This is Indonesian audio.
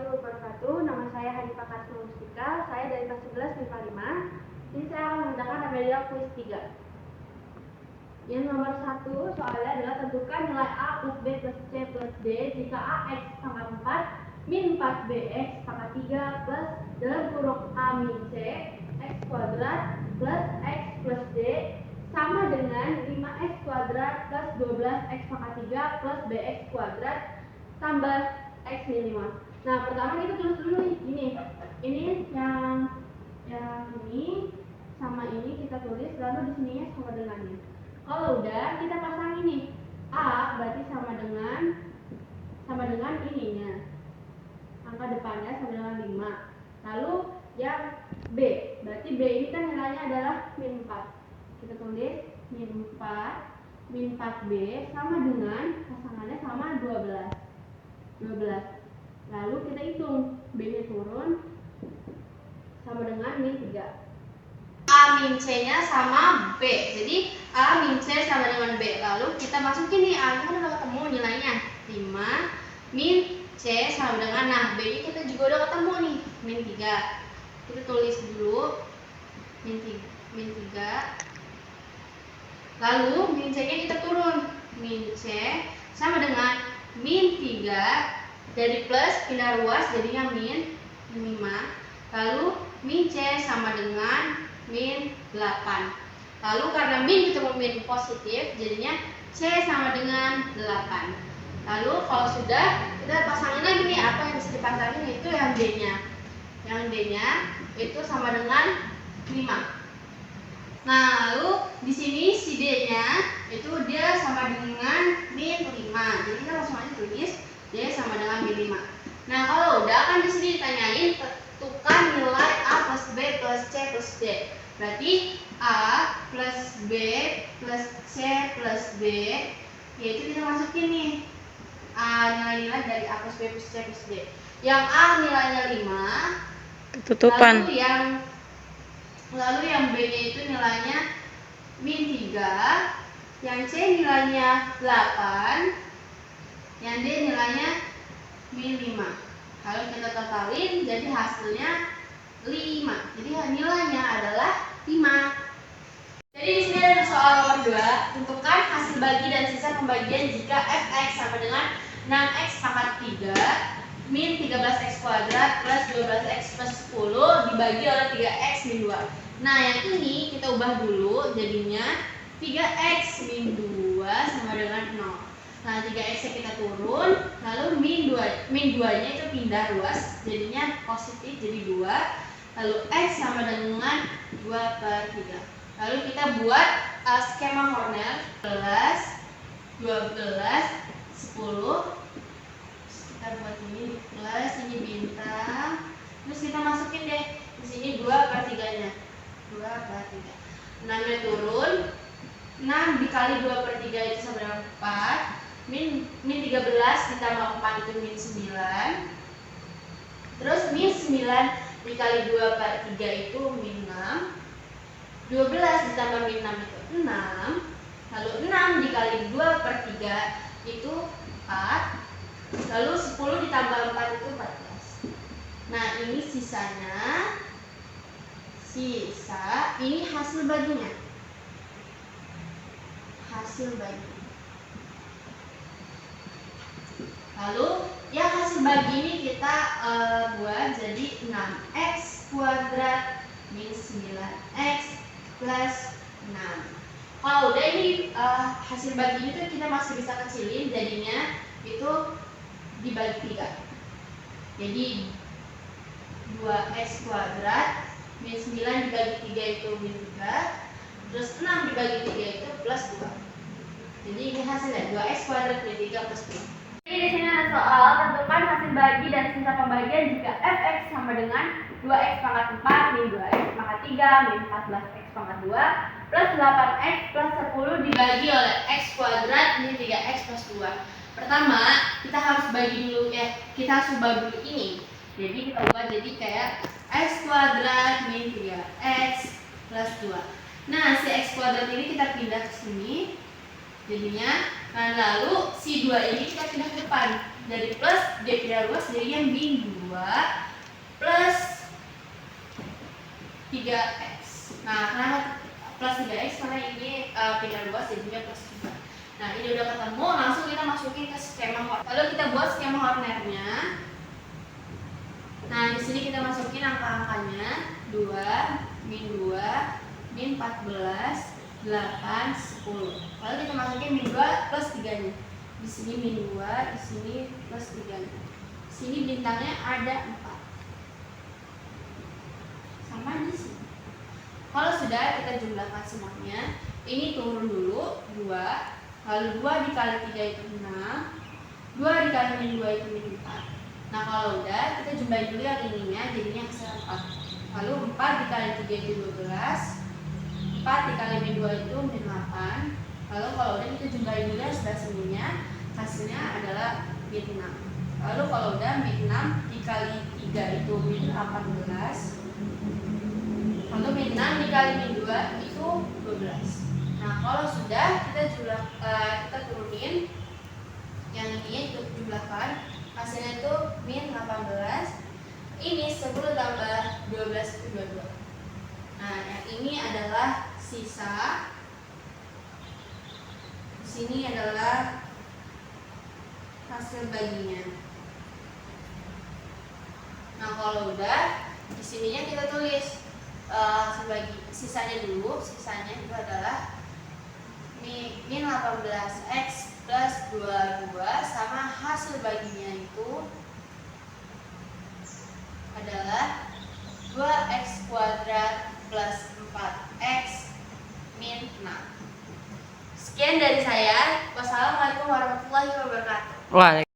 warahmatullahi wabarakatuh. Nama saya Hanifah Karsma Mustika. Saya dari kelas 11 MIPA 5. Ini saya akan mengerjakan remedial quiz 3. Yang nomor 1 soalnya adalah tentukan nilai A plus B plus C plus D jika AX pangkat 4 min 4BX pangkat 3 plus dalam kurung A min C X kuadrat plus X plus D sama dengan 5X kuadrat plus 12X pangkat 3 plus BX kuadrat tambah X min 5. Nah, pertama kita tulis dulu nih, gini. Ini yang ini sama ini kita tulis, lalu di sininya sama dengannya. Kalau udah, kita pasang ini. A berarti sama dengan ininya. Angka depannya sama dengan 5. Lalu yang B, berarti B ini kan nilainya adalah min 4. Kita tulis min 4B sama dengan pasangannya sama 12. Lalu kita hitung B-nya turun sama dengan min 3. A min C-nya sama B. Jadi A min C sama dengan B. Lalu kita masukin nih A-nya kan udah ketemu nilainya 5 min C sama dengan, nah B-nya kita juga udah ketemu nih, min 3. Kita tulis dulu min 3. Lalu min C-nya kita turun. Min C sama dengan min 3. Dari plus pindah ruas jadinya min 5. Lalu min C sama dengan min 8. Lalu karena min ketemu min positif jadinya C sama dengan 8. Lalu kalau sudah, kita pasangin lagi nih apa yang bisa dipasangin, itu yang D-nya. Yang D-nya itu sama dengan 5. Nah, lalu di sini si D-nya itu dia sama dengan min 5. Jadi kita langsung aja tulis D sama dengan min 5. Nah, kalau udah kan di sini ditanyain tentukan nilai A plus B plus C plus D. Berarti A plus B plus C plus D, yaitu kita masukin nih nilai-nilai dari A plus B plus C plus D. Yang A nilainya 5, tutupan. Lalu yang B-nya itu nilainya min 3, yang C nilainya 8, yang D nilainya min 5. Kalau kita totalin jadi hasilnya 5. Jadi nilainya adalah 5. Jadi di sini ada soal nomor 2. Tentukan hasil bagi dan sisa pembagian jika fx sama dengan 6x pangkat 3 min 13x kuadrat plus 12x plus 10 dibagi oleh 3x min 2. Nah, yang ini kita ubah dulu jadinya 3x min 2 sama dengan 0. Nah, 3x nya kita turun, lalu min 2-nya itu pindah ruas, jadinya positif jadi 2. Lalu x sama dengan 2/3. Lalu kita buat skema Cornell 11, 12, 10. Kita buat ini plus, ini bintang. Terus kita masukin deh di sini 2/3-nya. 2/3. 6-nya turun. 6 dikali 2/3 itu sama dengan 4. Min 13 ditambah 4 itu min 9. Terus min 9 dikali 2/3 itu min 6. 12 ditambah min 6 itu 6. Lalu 6 dikali 2/3 itu 4. Lalu 10 ditambah 4 itu 14. Nah, ini sisanya. Ini hasil baginya. Hasil bagi. Lalu yang hasil bagi ini kita buat jadi 6x kuadrat min 9x plus 6. Kalau udah ini hasil bagi ini tuh kita masih bisa kecilin, jadinya itu dibagi 3. Jadi 2x kuadrat min 9 dibagi 3 itu min 3. Terus 6 dibagi 3 itu plus 2. Jadi ini hasilnya 2x kuadrat min 3 plus 2. Jadi di sini ada soal tentukan hasil bagi dan sisa pembagian jika fx sama dengan 2x pangkat 4 min 2x pangkat 3 min 14x pangkat 2 plus 8x plus 10 dibagi oleh x kuadrat min 3x plus 2. Pertama, kita harus bagi dulu kita harus ubah dulu ini. Jadi kita ubah jadi kayak x kuadrat min 3x plus 2. Nah, si x kuadrat ini kita pindah ke sini. Jadinya, nah lalu si 2 ini kita pindah ke depan. dari plus pindah luas jadinya min 2 plus 3x. Nah, kenapa plus 3x? Karena ini pindah luas jadinya plus 3. Nah, ini udah ketemu, langsung kita masukin ke skema Horner. Lalu kita buat skema Hornernya. Nah, di sini kita masukin angka-angkanya 2, min 2, min 14, 8, 10. Lalu kita masukin min 2 plus 3-nya. Di sini min 2, di sini plus 3-nya. Di sini bintangnya ada 4. Sama di sini. Kalau sudah kita jumlahkan semuanya, ini turun dulu 2, lalu 2 dikali 3 itu 6, 2 dikali min 2 itu min 4. Nah, kalau udah kita jumlahin dulu yang ininya, jadinya hasil 4. Lalu 4 dikali 3 itu 12, 4 dikali min 2 itu min 8. Lalu kalau udah kita jumlahin dulu yang sebelah sininya, hasilnya adalah min 6. Lalu kalau udah min 6 dikali 3 itu min 18. Lalu min 6 dikali min 2 itu 12. Nah, kalau sudah kita turunin yang ini kita jumlahkan, hasilnya itu min 18. Ini 10 tambah 12 itu 22. Nah, yang ini adalah sisa. Di sini adalah hasil baginya. Nah, kalau udah di sininya kita tulis sisanya dulu. Sisanya itu adalah min 18x plus 22 sama hasil baginya itu adalah 2x kuadrat plus 4x min 6. Sekian dari saya. Wassalamualaikum warahmatullahi wabarakatuh.